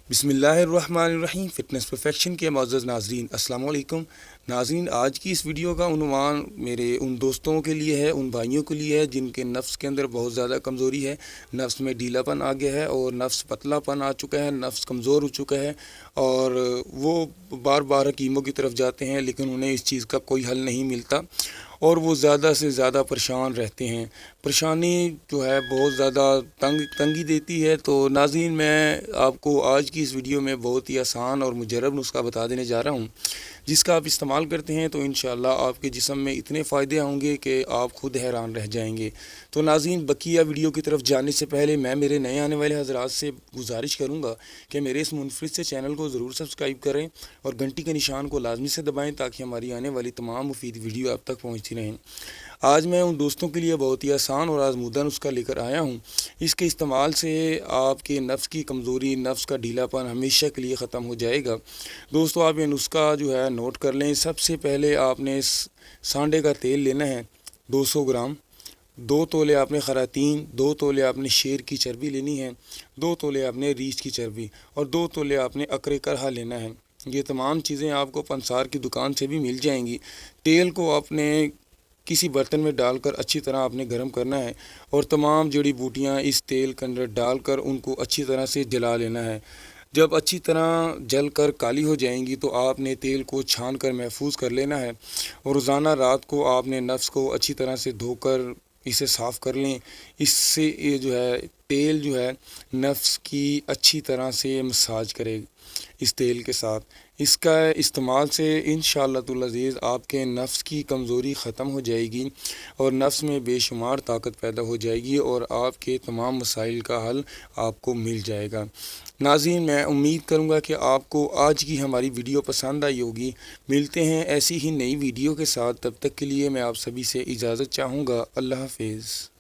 بسم اللہ الرحمن الرحیم۔ فٹنس پرفیکشن کے معزز ناظرین، السلام علیکم ناظرین۔ آج کی اس ویڈیو کا عنوان میرے ان دوستوں کے لیے ہے، ان بھائیوں کے لیے ہے جن کے نفس کے اندر بہت زیادہ کمزوری ہے، نفس میں ڈھیلا پن آ گیا ہے اور نفس پتلا پن آ چکا ہے، نفس کمزور ہو چکا ہے اور وہ بار بار حکیموں کی طرف جاتے ہیں لیکن انہیں اس چیز کا کوئی حل نہیں ملتا اور وہ زیادہ سے زیادہ پریشان رہتے ہیں۔ پریشانی جو ہے بہت زیادہ تنگی دیتی ہے۔ تو ناظرین، میں آپ کو آج کی اس ویڈیو میں بہت ہی آسان اور مجرب نسخہ بتا دینے جا رہا ہوں، جس کا آپ استعمال کرتے ہیں تو انشاءاللہ آپ کے جسم میں اتنے فائدے ہوں گے کہ آپ خود حیران رہ جائیں گے۔ تو ناظرین، بقیہ ویڈیو کی طرف جانے سے پہلے میں میرے نئے آنے والے حضرات سے گزارش کروں گا کہ میرے اس منفرد سے چینل کو ضرور سبسکرائب کریں اور گھنٹی کے نشان کو لازمی سے دبائیں تاکہ ہماری آنے والی تمام مفید ویڈیو آپ تک پہنچتی رہیں۔ آج میں ان دوستوں کے لیے بہت ہی آسان اور آزمودہ نسخہ لے کر آیا ہوں۔ اس کے استعمال سے آپ کے نفس کی کمزوری، نفس کا ڈھیلا پن ہمیشہ کے لیے ختم ہو جائے گا۔ دوستو، آپ یہ نسخہ جو ہے نوٹ کر لیں۔ سب سے پہلے آپ نے سانڈے کا تیل لینا ہے 200 گرام، 2 تولے آپ نے خراتین، 2 تولے آپ نے شیر کی چربی لینی ہے، 2 تولے آپ نے ریچھ کی چربی اور 2 تولے آپ نے اکرے کرہا لینا ہے۔ یہ تمام چیزیں آپ کو پنسار کی دکان سے بھی مل جائیں گی۔ تیل کو آپ نے کسی برتن میں ڈال کر اچھی طرح آپ نے گرم کرنا ہے اور تمام جڑی بوٹیاں اس تیل کے اندر ڈال کر ان کو اچھی طرح سے جلا لینا ہے۔ جب اچھی طرح جل کر کالی ہو جائیں گی تو آپ نے تیل کو چھان کر محفوظ کر لینا ہے اور روزانہ رات کو آپ نے نفس کو اچھی طرح سے دھو کر اسے صاف کر لیں۔ اس سے یہ جو ہے تیل جو ہے نفس کی اچھی طرح سے مساج کرے اس تیل کے ساتھ۔ اس کا استعمال سے انشاءاللہ العزیز آپ کے نفس کی کمزوری ختم ہو جائے گی اور نفس میں بے شمار طاقت پیدا ہو جائے گی اور آپ کے تمام مسائل کا حل آپ کو مل جائے گا۔ ناظرین، میں امید کروں گا کہ آپ کو آج کی ہماری ویڈیو پسند آئی ہوگی۔ ملتے ہیں ایسی ہی نئی ویڈیو کے ساتھ، تب تک کے لیے میں آپ سبھی سے اجازت چاہوں گا۔ اللہ حافظ۔